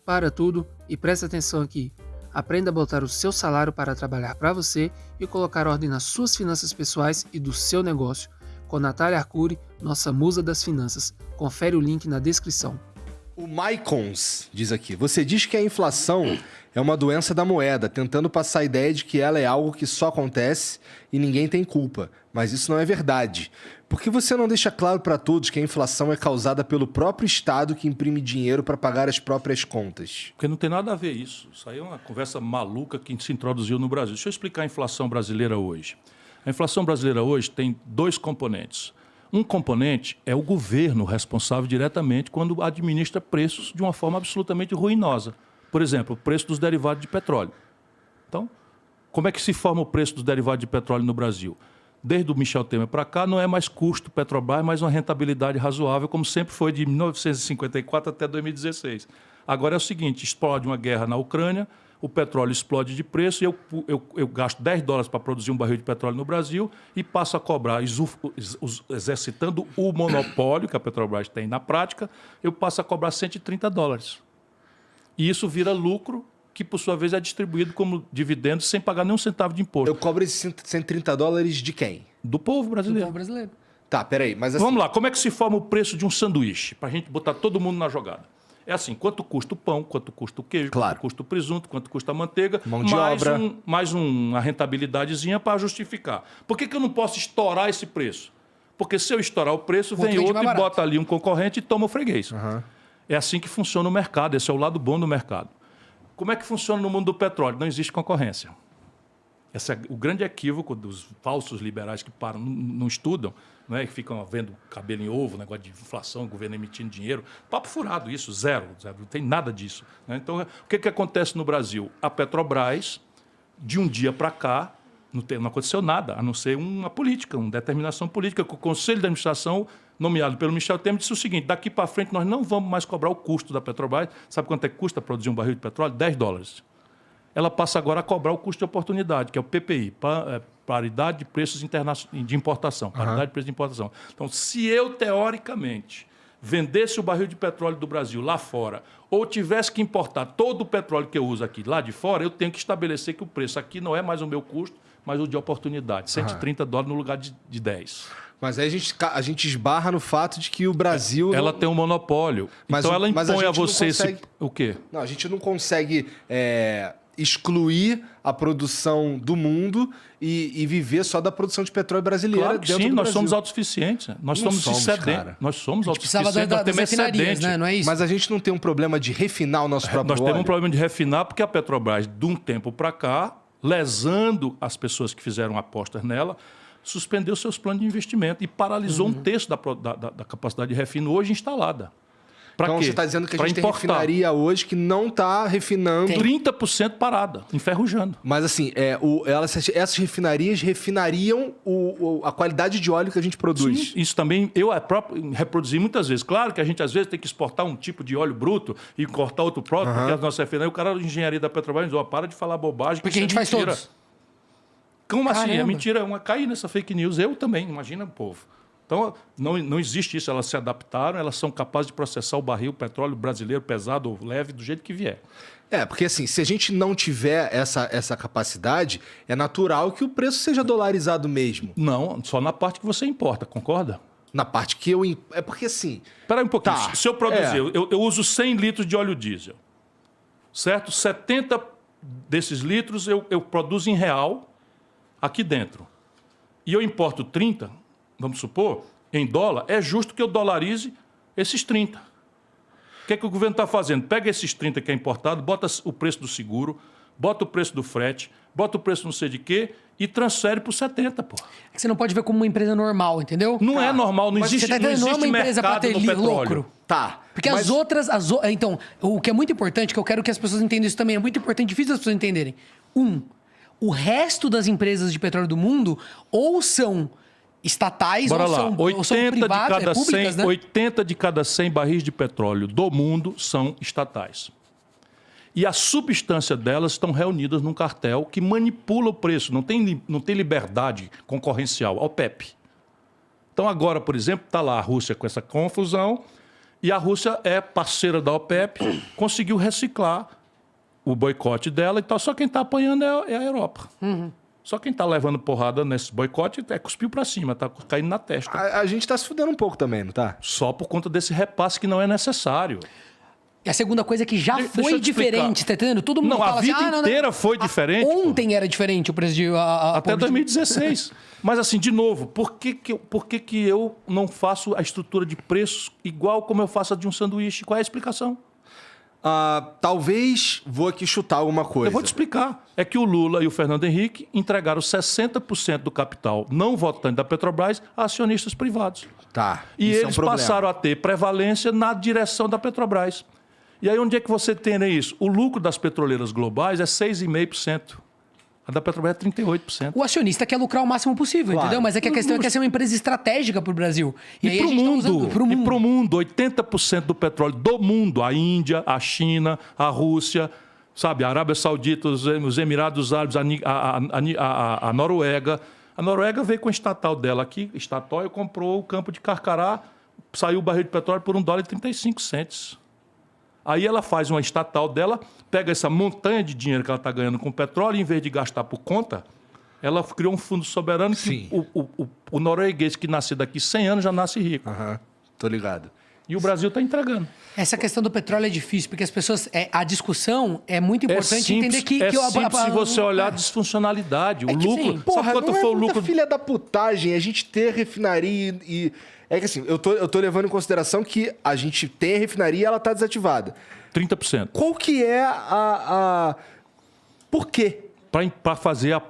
Para tudo e preste atenção aqui. Aprenda a botar o seu salário para trabalhar para você e colocar ordem nas suas finanças pessoais e do seu negócio. Com Natália Arcuri, nossa musa das finanças. Confere o link na descrição. O Maicons diz aqui: você diz que a inflação é uma doença da moeda, tentando passar a ideia de que ela é algo que só acontece e ninguém tem culpa. Mas isso não é verdade. Por que você não deixa claro para todos que a inflação é causada pelo próprio Estado que imprime dinheiro para pagar as próprias contas? Porque não tem nada a ver isso. Isso aí é uma conversa maluca que se introduziu no Brasil. Deixa eu explicar a inflação brasileira hoje. A inflação brasileira hoje tem dois componentes. Um componente é o governo responsável diretamente quando administra preços de uma forma absolutamente ruinosa. Por exemplo, o preço dos derivados de petróleo. Então, como é que se forma o preço dos derivados de petróleo no Brasil? Desde o Michel Temer para cá, não é mais custo Petrobras, mas uma rentabilidade razoável, como sempre foi de 1954 até 2016. Agora é o seguinte, explode uma guerra na Ucrânia, o petróleo explode de preço e eu gasto $10 para produzir um barril de petróleo no Brasil e passo a cobrar, exercitando o monopólio que a Petrobras tem na prática, eu passo a cobrar $130. E isso vira lucro, que por sua vez é distribuído como dividendos sem pagar nenhum centavo de imposto. Eu cobro esses $130 de quem? Do povo brasileiro. Do povo brasileiro. Tá, peraí, mas assim... Vamos lá, como é que se forma o preço de um sanduíche? Para a gente botar todo mundo na jogada. É assim, quanto custa o pão, quanto custa o queijo, Claro. quanto custa o presunto, quanto custa a manteiga, Mão de obra. mais uma rentabilidadezinha para justificar. Por que eu não posso estourar esse preço? Porque se eu estourar o preço, Outro vem vende outro mais e barato. bota ali um concorrente e toma o freguês. Aham. É assim que funciona o mercado, esse é o lado bom do mercado. Como é que funciona no mundo do petróleo? Não existe concorrência. Esse é o grande equívoco dos falsos liberais que param, não estudam, né, que ficam vendo cabelo em ovo, negócio de inflação, o governo emitindo dinheiro. Papo furado isso, zero, não tem nada disso. Né? Então, o que acontece no Brasil? A Petrobras, de um dia para cá, não aconteceu nada, a não ser uma política, uma determinação política, que o Conselho de Administração, nomeado pelo Michel Temer, disse o seguinte: daqui para frente nós não vamos mais cobrar o custo da Petrobras. Sabe quanto é que custa produzir um barril de petróleo? $10. Ela passa agora a cobrar o custo de oportunidade, que é o PPI, paridade de preços de importação. Paridade de preço de importação. Então, se eu, teoricamente, vendesse o barril de petróleo do Brasil lá fora, ou tivesse que importar todo o petróleo que eu uso aqui lá de fora, eu tenho que estabelecer que o preço aqui não é mais o meu custo, mas o de oportunidade. $130 no lugar de 10. Mas aí a gente esbarra no fato de que o Brasil... Ela tem um monopólio. Mas então, ela mas a impõe a gente não você consegue- o quê? Não, a gente não consegue excluir a produção do mundo e viver só da produção de petróleo brasileira Claro que dentro sim, do nós Brasil. somos autossuficientes. Nós Não somos somos, excedentes. cara. Nós somos Precisava autossuficientes, nós das temos refinarias, excedente. né? Não é isso? Mas a gente não tem um problema de refinar o nosso próprio Nós temos óleo? um problema de refinar porque a Petrobras, de um tempo para cá, lesando as pessoas que fizeram apostas nela, suspendeu seus planos de investimento e paralisou um terço da capacidade de refino hoje instalada. Para Então quê? você está dizendo que a Pra gente tem importar. refinaria hoje que não está refinando... 30% parada, enferrujando. Mas assim, essas refinarias refinariam a qualidade de óleo que a gente produz. Sim, isso também eu próprio reproduzi muitas vezes. Claro que a gente às vezes tem que exportar um tipo de óleo bruto e cortar outro próprio, porque as nossas refinarias, o cara de engenharia da Petrobras diz: ó, para de falar bobagem. Porque a gente faz mentira. todos. Como assim? É Caramba. mentira, cair nessa fake news. Eu também, imagina o povo. Então, não existe isso. Elas se adaptaram, elas são capazes de processar o barril, o petróleo brasileiro, pesado ou leve, do jeito que vier. Porque assim, se a gente não tiver essa capacidade, é natural que o preço seja dolarizado mesmo. Não, só na parte que você importa, concorda? Na parte que eu... É porque assim... Espera aí um pouquinho. Tá. Se eu produzir, eu uso 100 litros de óleo diesel, certo? 70 desses litros eu produzo em real aqui dentro. E eu importo 30, vamos supor, em dólar, é justo que eu dolarize esses 30. O que é que o governo está fazendo? Pega esses 30 que é importado, bota o preço do seguro, bota o preço do frete, bota o preço não sei de quê e transfere para os 70, pô. É que você não pode ver como uma empresa normal, entendeu? Não é normal, não Mas existe, você tá não entendendo? Não é existe uma empresa pra mercado ter no petróleo. lucro. Tá. Porque mas- as outras... Então, o que é muito importante, que eu quero que as pessoas entendam isso também, é muito importante, difícil as pessoas entenderem. O resto das empresas de petróleo do mundo ou são estatais Bora ou lá, são 80 privadas, públicas, né? 80 de cada 100 barris de petróleo do mundo são estatais. E a substância delas estão reunidas num cartel que manipula o preço, não tem liberdade concorrencial, a OPEP. Então agora, por exemplo, está lá a Rússia com essa confusão E a Rússia é parceira da OPEP, conseguiu reciclar o boicote dela e tal. Só quem está apanhando é a Europa. Só quem está levando porrada nesse boicote cuspiu para cima, está caindo na testa. A gente está se fudendo um pouco também, não tá? Só por conta desse repasse que não é necessário. E a segunda coisa é que já Deixa eu foi te explicar. diferente, tá entendendo? Todo mundo Não, fala a vida assim, inteira foi diferente. Ontem era diferente o preço de... Até 2016. Mas assim, de novo, por que eu não faço a estrutura de preços igual como eu faço a de um sanduíche? Qual é a explicação? Talvez vou aqui chutar alguma coisa. Eu vou te explicar. É que o Lula e o Fernando Henrique entregaram 60% do capital não votante da Petrobras a acionistas privados. Tá. E isso eles é um problema. passaram a ter prevalência na direção da Petrobras. E aí onde é que você tem isso? O lucro das petroleiras globais é 6,5%. A da Petrobras é 38%. O acionista quer lucrar o máximo possível, Claro. entendeu? Mas é que a questão é que essa é uma empresa estratégica para o Brasil. E aí para a o gente tá mundo, usando pro mundo. e pro mundo, 80% do petróleo do mundo, a Índia, a China, a Rússia, sabe, a Arábia Saudita, os Emirados Árabes, a Noruega. A Noruega veio com a estatal dela aqui, Statoil comprou o campo de Carcará, saiu o barril de petróleo por $1,35. Aí ela faz uma estatal dela, pega essa montanha de dinheiro que ela está ganhando com o petróleo, e em vez de gastar por conta, ela criou um fundo soberano que o norueguês que nasce daqui 100 anos já nasce rico. Tô ligado. E o Brasil está entregando. Essa questão do petróleo é difícil, porque as pessoas... a discussão é muito importante simples, entender que... simples se você olhar a disfuncionalidade. O que lucro... sim. Porra, sabe quanto não foi é o muita lucro... filha da putagem a gente ter refinaria e... É que assim, eu tô levando em consideração que a gente tem a refinaria e ela tá desativada. 30%. Qual que é Por quê? Para fazer a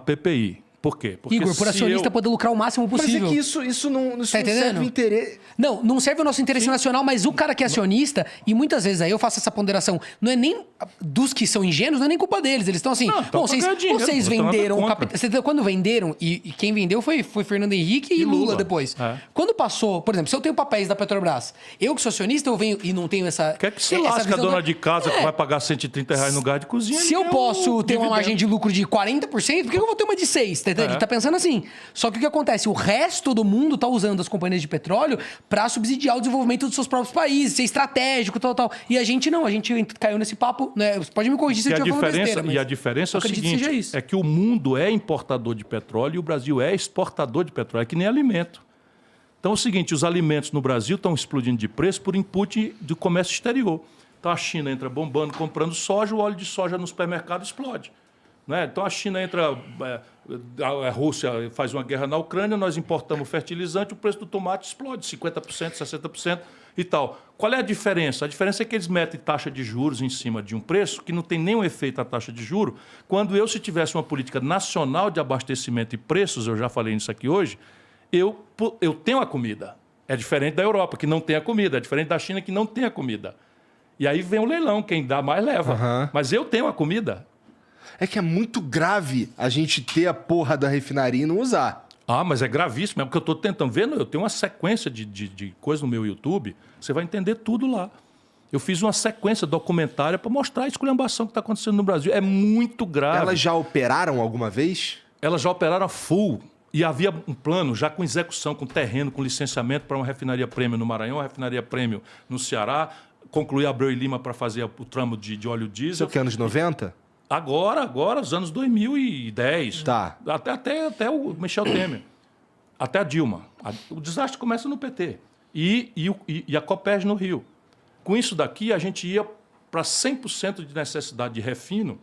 PPI. Por quê? Porque Igor, por acionista poder lucrar o máximo possível. Mas é que isso não Tá serve entendendo? interesse. Não serve o nosso interesse nacional, mas o cara que é acionista, e muitas vezes aí eu faço essa ponderação, não é nem dos que são ingênuos, não é nem culpa deles. Eles estão assim, Não, bom, pra ganhar dinheiro, vocês não tô nada venderam o contra. capital. Quando venderam, e quem vendeu foi Fernando Henrique e Lula depois. É. Quando passou, por exemplo, se eu tenho papéis da Petrobras, eu que sou acionista, eu venho e não tenho essa. Quer que se essa lasca a visão dona de casa que vai pagar R$130 no gás de cozinha? Se eu ele quer posso o ter uma dividendo. margem de lucro de 40%, por que eu vou ter uma de 6%? Tá entendendo? Ele tá pensando assim. Só que o que acontece? O resto do mundo tá usando as companhias de petróleo para subsidiar o desenvolvimento dos seus próprios países, ser estratégico, tal. E a gente não, a gente caiu nesse papo, né? Você pode me corrigir se eu estiver falando besteira, mas E a diferença é o acredito que seja seguinte, isso. é que o mundo é importador de petróleo e o Brasil é exportador de petróleo, é que nem alimento. Então é o seguinte, os alimentos no Brasil estão explodindo de preço por input do comércio exterior. Então a China entra bombando, comprando soja, o óleo de soja no supermercado explode. Né? Então a China entra, a Rússia faz uma guerra na Ucrânia, nós importamos fertilizante, o preço do tomate explode 50%, 60% e tal. Qual é a diferença? A diferença é que eles metem taxa de juros em cima de um preço que não tem nenhum efeito a taxa de juros, quando se tivesse uma política nacional de abastecimento e preços, eu já falei nisso aqui hoje, eu tenho a comida. É diferente da Europa, que não tem a comida, é diferente da China, que não tem a comida. E aí vem o leilão, quem dá mais leva. Mas eu tenho a comida. É que é muito grave a gente ter a porra da refinaria e não usar. Ah, mas é gravíssimo, é porque eu estou tentando ver, eu tenho uma sequência de coisas no meu YouTube, você vai entender tudo lá. Eu fiz uma sequência documentária para mostrar a esculhambação que está acontecendo no Brasil. É muito grave. Elas já operaram alguma vez? Elas já operaram a full. E havia um plano já com execução, com terreno, com licenciamento para uma refinaria prêmio no Maranhão, uma refinaria prêmio no Ceará, concluir Abreu e Lima para fazer o tramo de óleo Isso diesel. é o que, anos 90? Agora, os anos 2010. Tá. Até o Michel Temer. Até a Dilma. O desastre começa no PT. E a Copérgia no Rio. Com isso daqui, a gente ia para 100% de necessidade de refino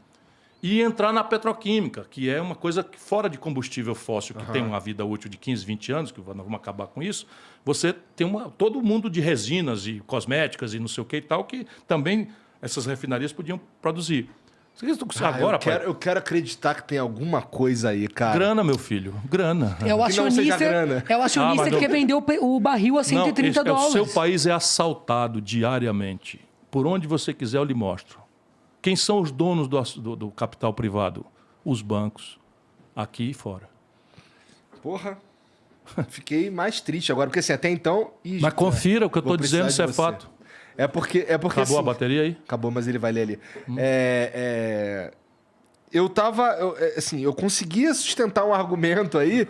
e entrar na petroquímica, que é uma coisa fora de combustível fóssil, que tem uma vida útil de 15, 20 anos, que nós vamos acabar com isso. Você tem todo mundo de resinas e cosméticas e não sei o que e tal, que também essas refinarias podiam produzir. Agora, eu quero acreditar que tem alguma coisa aí, cara. Grana, meu filho, grana. É o Que não seja acionista, grana. que quer vender o barril a 130 dólares. O seu país é assaltado diariamente. Por onde você quiser, eu lhe mostro. Quem são os donos do capital privado? Os bancos, aqui e fora. Porra. Fiquei mais triste agora, porque assim, até então... Mas confira o que eu vou estou dizendo, isso precisar é de você. fato. É porque Acabou assim, a bateria aí? Acabou, mas ele vai ler ali. eu conseguia sustentar um argumento aí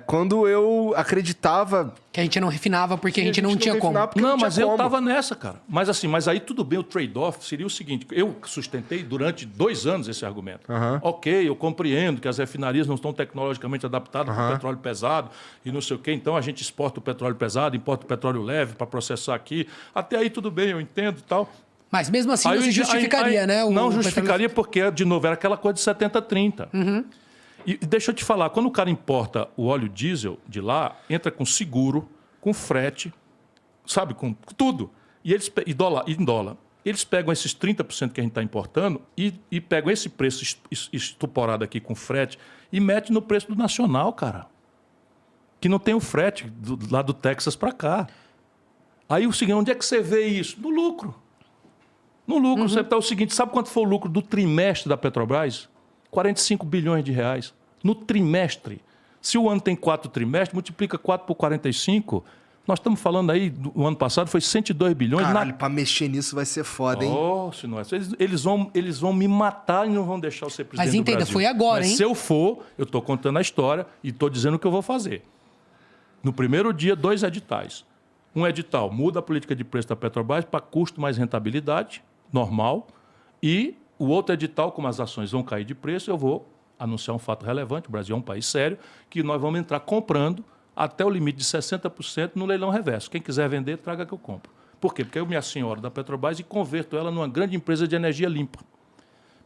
quando eu acreditava... Que a gente não refinava porque a gente não tinha como. Não, mas eu tava nessa, cara. Mas aí tudo bem, o trade-off seria o seguinte, eu sustentei durante 2 anos esse argumento. Ok, eu compreendo que as refinarias não estão tecnologicamente adaptadas para o petróleo pesado e não sei o quê, então a gente exporta o petróleo pesado, importa o petróleo leve para processar aqui. Até aí tudo bem, eu entendo e tal. Mas mesmo assim não se justificaria, né? Não justificaria porque, de novo, era aquela coisa de 70-30. E deixa eu te falar, quando o cara importa o óleo diesel de lá, entra com seguro, com frete, sabe, com tudo. E eles em dólar. Eles pegam esses 30% que a gente está importando e pegam esse preço estuporado aqui com frete e metem no preço do nacional, cara. Que não tem o frete lá do Texas para cá. Aí o seguinte, onde é que você vê isso? No lucro. No lucro, você tá o seguinte, sabe quanto foi o lucro do trimestre da Petrobras? 45 bilhões de reais. No trimestre. Se o ano tem 4 trimestres, multiplica 4 por 45, nós estamos falando aí, o ano passado foi 102 bilhões. Caralho, pra mexer nisso vai ser foda, hein? Se não é. Eles vão me matar e não vão deixar eu ser presidente do Brasil. Mas entenda, foi agora, Mas hein? se eu for, eu estou contando a história e estou dizendo o que eu vou fazer. No primeiro dia, 2 editais. Um edital muda a política de preço da Petrobras para custo mais rentabilidade, normal, e o outro edital, como as ações vão cair de preço, eu vou anunciar um fato relevante, o Brasil é um país sério, que nós vamos entrar comprando até o limite de 60% no leilão reverso. Quem quiser vender, traga que eu compro. Por quê? Porque eu me assenhoro da Petrobras e converto ela numa grande empresa de energia limpa.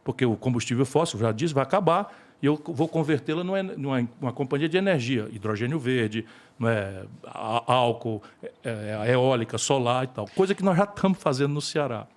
Porque o combustível fóssil, já disse, vai acabar e eu vou convertê-la numa companhia de energia, hidrogênio verde, álcool, eólica, solar e tal. Coisa que nós já estamos fazendo no Ceará.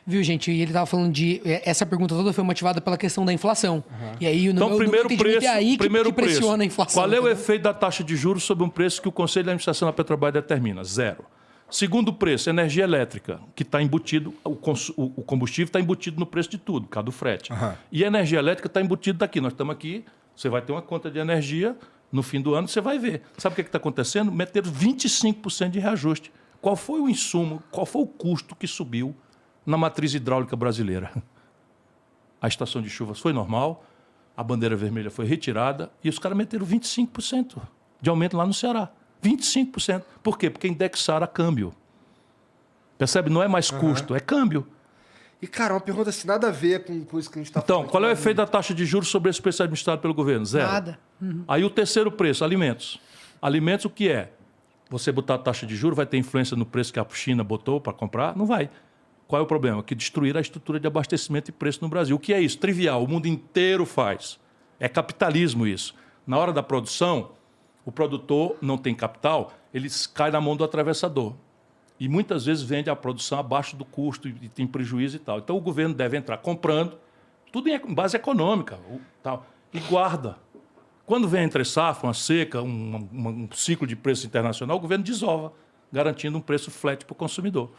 Viu, gente? E ele estava falando de... Essa pergunta toda foi motivada pela questão da inflação. E aí, então, primeiro preço, é aí que pressiona a inflação. Qual é o efeito da taxa de juros sobre um preço que o Conselho de Administração da Petrobras determina? 0. Segundo preço, energia elétrica, que está embutido, o combustível está embutido no preço de tudo, por causa do frete. E a energia elétrica está embutida daqui. Nós estamos aqui, você vai ter uma conta de energia, no fim do ano você vai ver. Sabe o que está acontecendo? Meteram 25% de reajuste. Qual foi o insumo, qual foi o custo que subiu na matriz hidráulica brasileira? A estação de chuvas foi normal, a bandeira vermelha foi retirada e os caras meteram 25% de aumento lá no Ceará. 25%. Por quê? Porque indexaram a câmbio. Percebe? Não é mais custo, é câmbio. E, cara, uma pergunta assim, nada a ver com isso que a gente está falando. Então, qual é o efeito da taxa de juros sobre esse preço administrado pelo governo? 0. Nada. Aí o terceiro preço, alimentos. Alimentos, o que é? Você botar a taxa de juros vai ter influência no preço que a China botou para comprar? Não vai. Qual é o problema? Que destruir a estrutura de abastecimento e preço no Brasil. O que é isso? Trivial, o mundo inteiro faz. É capitalismo isso. Na hora da produção, o produtor não tem capital, ele cai na mão do atravessador. E muitas vezes vende a produção abaixo do custo e tem prejuízo e tal. Então o governo deve entrar comprando, tudo em base econômica, tal, e guarda. Quando vem entre safra, uma seca, um ciclo de preço internacional, o governo desova, garantindo um preço flat para o consumidor.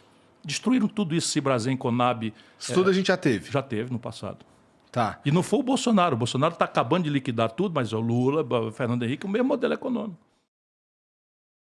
Destruíram tudo isso, Cibrasen, Conab. Isso tudo a gente já teve? Já teve no passado. Tá. E não foi o Bolsonaro. O Bolsonaro está acabando de liquidar tudo, mas o Lula, o Fernando Henrique, o mesmo modelo econômico.